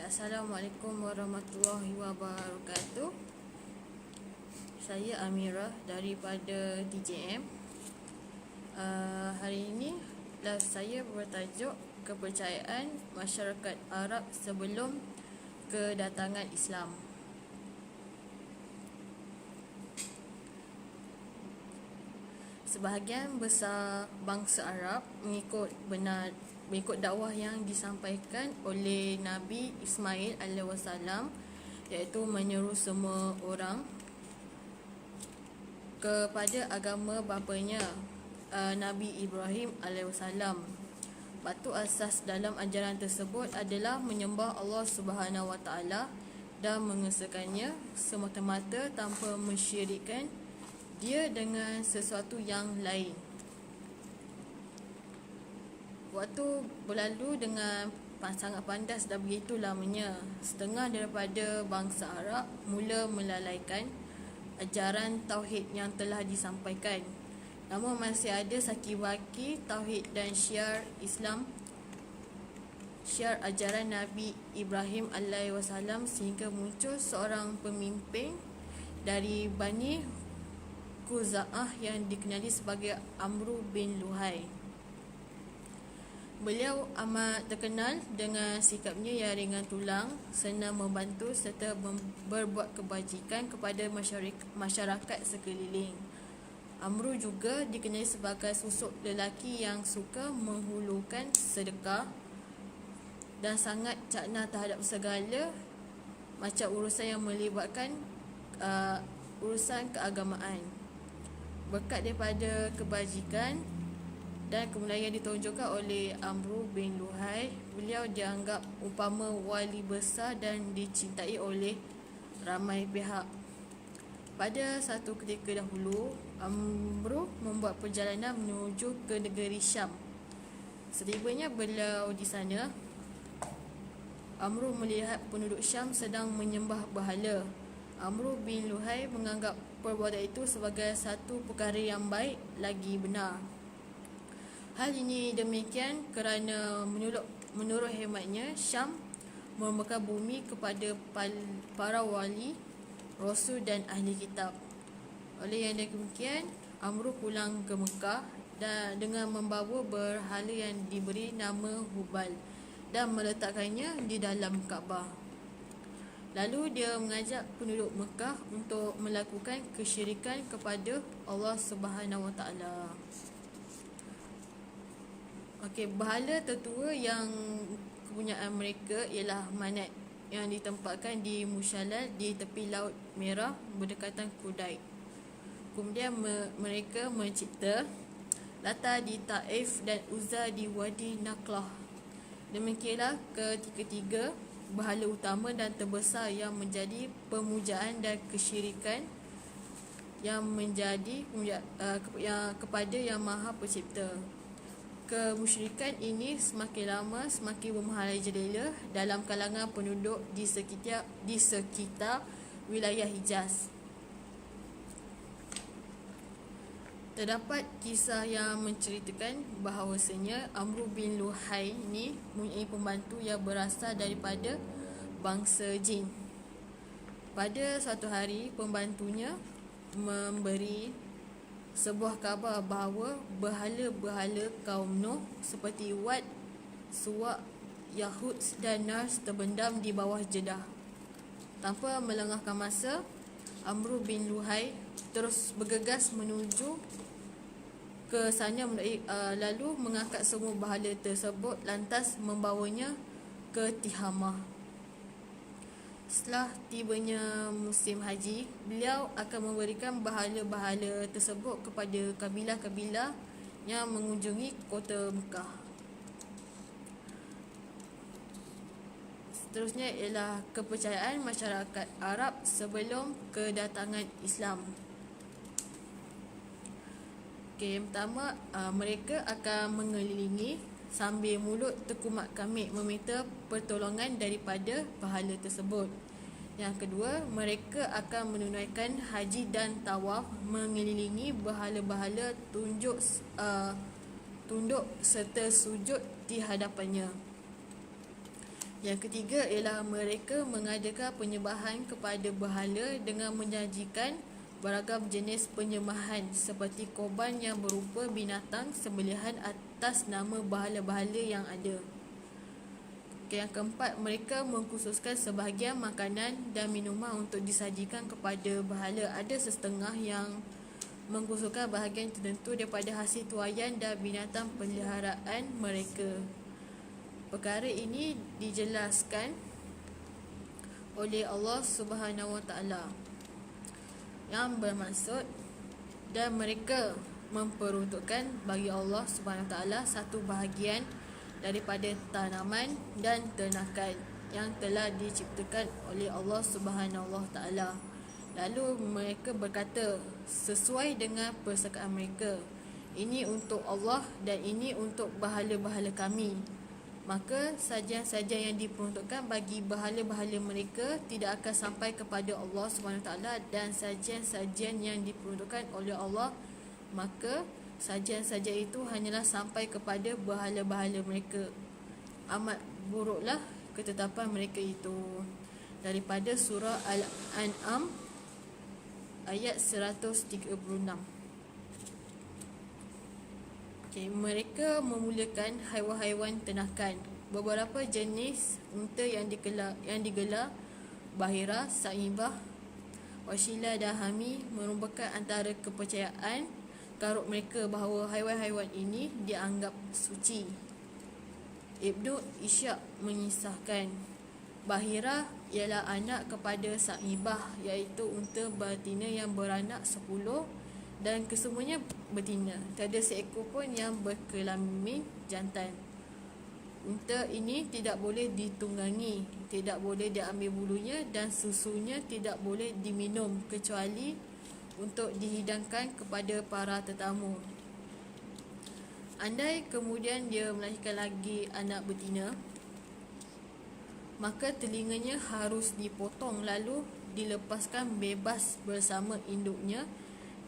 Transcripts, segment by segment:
Assalamualaikum warahmatullahi wabarakatuh. Saya Amira daripada TJM. Hari ini live saya bertajuk kepercayaan masyarakat Arab sebelum kedatangan Islam. Sebahagian besar bangsa Arab mengikut dakwah yang disampaikan oleh Nabi Ismail AS, iaitu menyeru semua orang kepada agama bapanya, Nabi Ibrahim AS. Batu asas dalam ajaran tersebut adalah menyembah Allah SWT dan mengesahkannya semata-mata tanpa mensyirikkan dia dengan sesuatu yang lain. Waktu berlalu dengan sangat pandas dan begitu lamanya. Setengah daripada bangsa Arab mula melalaikan ajaran tauhid yang telah disampaikan. Namun masih ada saki-baki tauhid dan syiar Islam, syiar ajaran Nabi Ibrahim AS, sehingga muncul seorang pemimpin dari Bani Khuza'ah yang dikenali sebagai Amru bin Luhai. Beliau amat terkenal dengan sikapnya yang ringan tulang, senang membantu serta berbuat kebajikan kepada masyarakat sekeliling. Amru juga dikenali sebagai sosok lelaki yang suka menghulukan sedekah dan sangat cakna terhadap segala macam urusan yang melibatkan urusan keagamaan. Berkat daripada kebajikan dan kemuliaan yang ditunjukkan oleh Amru bin Luhai, beliau dianggap umpama wali besar dan dicintai oleh ramai pihak. Pada satu ketika dahulu, Amru membuat perjalanan menuju ke negeri Syam. Setibanya beliau di sana, Amru melihat penduduk Syam sedang menyembah berhala. Amru bin Luhai menganggap perbuatan itu sebagai satu perkara yang baik lagi benar. Hal ini demikian kerana menurut hematnya, Syam merupakan bumi kepada para wali, rasul dan ahli kitab. Oleh yang demikian, Amru pulang ke Mekah dan dengan membawa berhala yang diberi nama Hubal dan meletakkannya di dalam Kaabah. Lalu dia mengajak penduduk Mekah untuk melakukan kesyirikan kepada Allah SWT. Berhala tertua yang kepunyaan mereka ialah Manat yang ditempatkan di Musyalal di tepi Laut Merah berdekatan Kudait. Kemudian mereka mencipta Lata di Taif dan Uzza di Wadi Naqlah. Demikianlah ketiga berhala utama dan terbesar yang menjadi pemujaan dan kesyirikan yang menjadi kepada Yang Maha Pencipta. Kemusyrikan ini semakin lama semakin bermerajalela dalam kalangan penduduk di sekitar wilayah Hijaz. Terdapat kisah yang menceritakan bahawasanya Amru bin Luhai ini mempunyai pembantu yang berasal daripada bangsa jin. Pada suatu hari, pembantunya memberi sebuah khabar bahawa berhala-berhala kaum Nuh seperti Wad, Suwa, Yahud dan Nars terbendam di bawah Jeddah. Tanpa melengahkan masa, Amru bin Luhai terus bergegas menuju ke sana, lalu mengangkat semua berhala tersebut lantas membawanya ke Tihamah. Setelah tibanya musim haji, beliau akan memberikan berhala-berhala tersebut kepada kabilah-kabilah yang mengunjungi kota Mekah. Seterusnya ialah kepercayaan masyarakat Arab sebelum kedatangan Islam. Yang pertama, mereka akan mengelilingi sambil mulut terkumat kamit meminta pertolongan daripada berhala tersebut. Yang kedua, mereka akan menunaikan haji dan tawaf mengelilingi berhala-berhala, tunduk serta sujud di hadapannya. Yang ketiga ialah mereka mengadakan penyembahan kepada berhala dengan menjanjikan beragam jenis penyembahan seperti korban yang berupa binatang sembelihan atas nama berhala-berhala yang ada. Yang keempat, mereka mengkhususkan sebahagian makanan dan minuman untuk disajikan kepada berhala. Ada setengah yang mengkhususkan bahagian tertentu daripada hasil tuaian dan binatang peliharaan mereka. Perkara ini dijelaskan oleh Allah Subhanahu Wa Taala, yang bermaksud dan mereka memperuntukkan bagi Allah Subhanahu Wa Taala satu bahagian daripada tanaman dan ternakan yang telah diciptakan oleh Allah Subhanahu Wa Taala. Lalu mereka berkata sesuai dengan persamaan mereka, ini untuk Allah dan ini untuk bahala-bahala kami. Maka sajian-sajian yang diperuntukkan bagi bahala-bahala mereka tidak akan sampai kepada Allah SWT, dan sajian-sajian yang diperuntukkan oleh Allah, maka sajian-sajian itu hanyalah sampai kepada bahala-bahala mereka. Amat buruklah ketetapan mereka itu. Daripada surah Al-An'am ayat 136. Mereka memulakan haiwan-haiwan ternakan. Beberapa jenis unta yang digelar Bahira, Sa'ibah, Wasilah dan Hami merupakan antara kepercayaan karut mereka bahawa haiwan-haiwan ini dianggap suci. Ibnu Ishaq mengisahkan Bahira ialah anak kepada Sa'ibah, iaitu unta betina yang beranak 10 dan kesemuanya betina. Tiada seekor pun yang berkelamin jantan. Unta ini tidak boleh ditunggangi, tidak boleh diambil bulunya, dan susunya tidak boleh diminum kecuali untuk dihidangkan kepada para tetamu. Andai kemudian dia melahirkan lagi anak betina, maka telinganya harus dipotong lalu dilepaskan bebas bersama induknya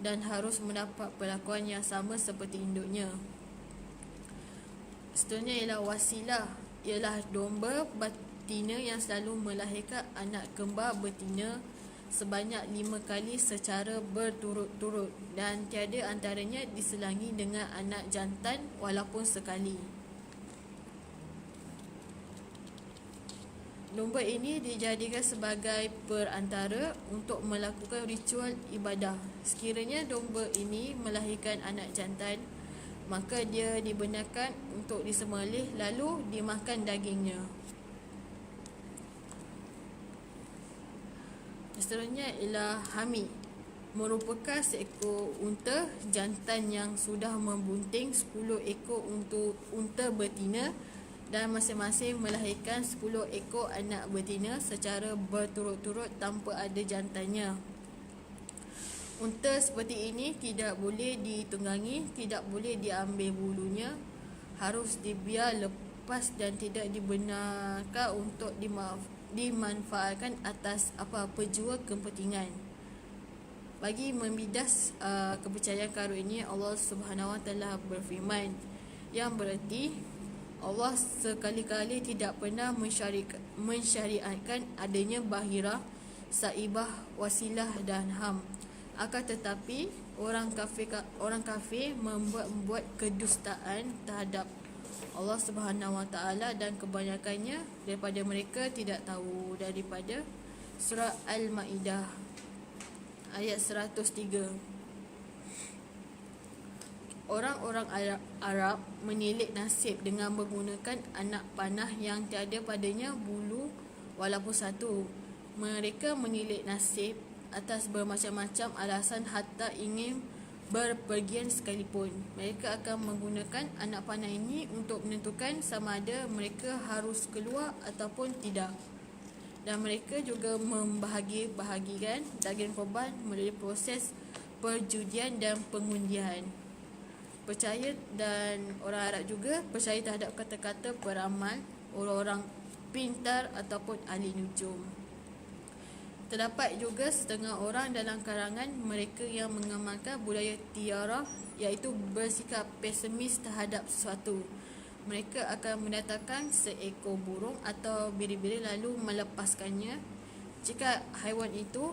dan harus mendapat perlakuan yang sama seperti induknya. Seterusnya ialah wasilah, ialah domba betina yang selalu melahirkan anak kembar betina sebanyak 5 kali secara berturut-turut, dan tiada antaranya diselangi dengan anak jantan walaupun sekali. Domba ini dijadikan sebagai perantara untuk melakukan ritual ibadah. Sekiranya domba ini melahirkan anak jantan, maka dia dibenarkan untuk disembelih lalu dimakan dagingnya. Seterusnya ialah Hami, merupakan seekor unta jantan yang sudah membunting 10 ekor untuk unta betina dan masing-masing melahirkan 10 ekor anak betina secara berturut-turut tanpa ada jantannya. Unta seperti ini tidak boleh ditunggangi, tidak boleh diambil bulunya, harus dibiar lepas dan tidak dibenarkan untuk dimanfaatkan atas apa-apa jua kepentingan. Bagi membidas kepercayaan karut ini, Allah Subhanahu Wa Taala berfirman, yang bererti Allah sekali-kali tidak pernah mensyariatkan adanya Bahira, Sa'ibah, Wasilah dan Ham. Akan tetapi orang kafir membuat kedustaan terhadap Allah Subhanahu Wa Taala, dan kebanyakannya daripada mereka tidak tahu. Daripada surah Al-Maidah ayat 103. Orang-orang Arab menilik nasib dengan menggunakan anak panah yang tiada padanya bulu walaupun satu. Mereka menilik nasib atas bermacam-macam alasan, hatta ingin berpergian sekalipun. Mereka akan menggunakan anak panah ini untuk menentukan sama ada mereka harus keluar ataupun tidak. Dan mereka juga membahagikan daging korban melalui proses perjudian dan pengundian. Percaya, dan orang Arab juga percaya terhadap kata-kata peramal orang-orang pintar ataupun ahli nujum. Terdapat juga setengah orang dalam kalangan mereka yang mengamalkan budaya tiara, iaitu bersikap pesimis terhadap sesuatu. mereka akan mendatangkan seekor burung atau biri-biri lalu melepaskannya. Jika haiwan itu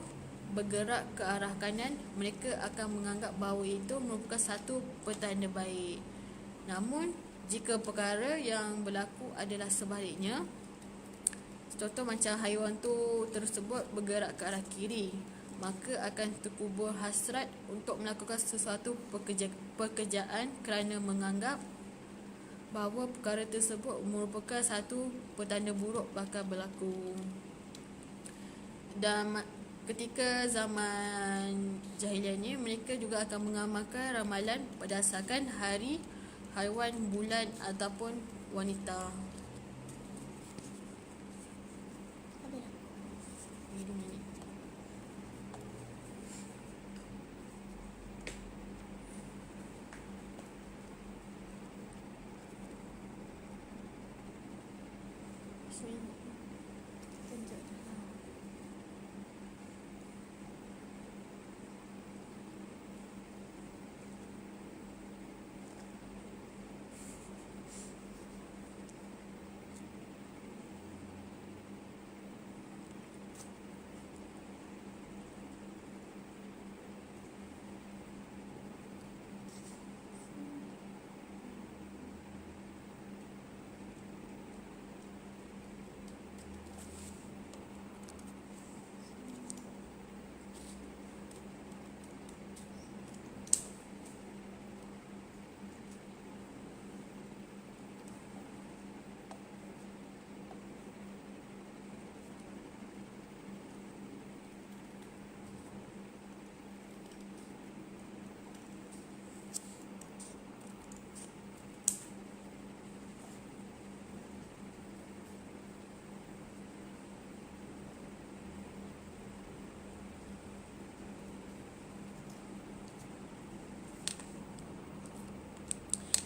bergerak ke arah kanan, mereka akan menganggap bahawa itu merupakan satu petanda baik. Namun, jika perkara yang berlaku adalah sebaliknya, contoh macam haiwan tu tersebut bergerak ke arah kiri, maka akan terkubur hasrat untuk melakukan sesuatu pekerjaan kerana menganggap bahawa perkara tersebut merupakan satu petanda buruk bakal berlaku. Dan ketika zaman jahiliah ni, mereka juga akan mengamalkan ramalan berdasarkan hari, haiwan, bulan ataupun wanita.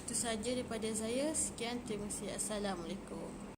Itu sahaja daripada saya. Sekian, terima kasih. Assalamualaikum.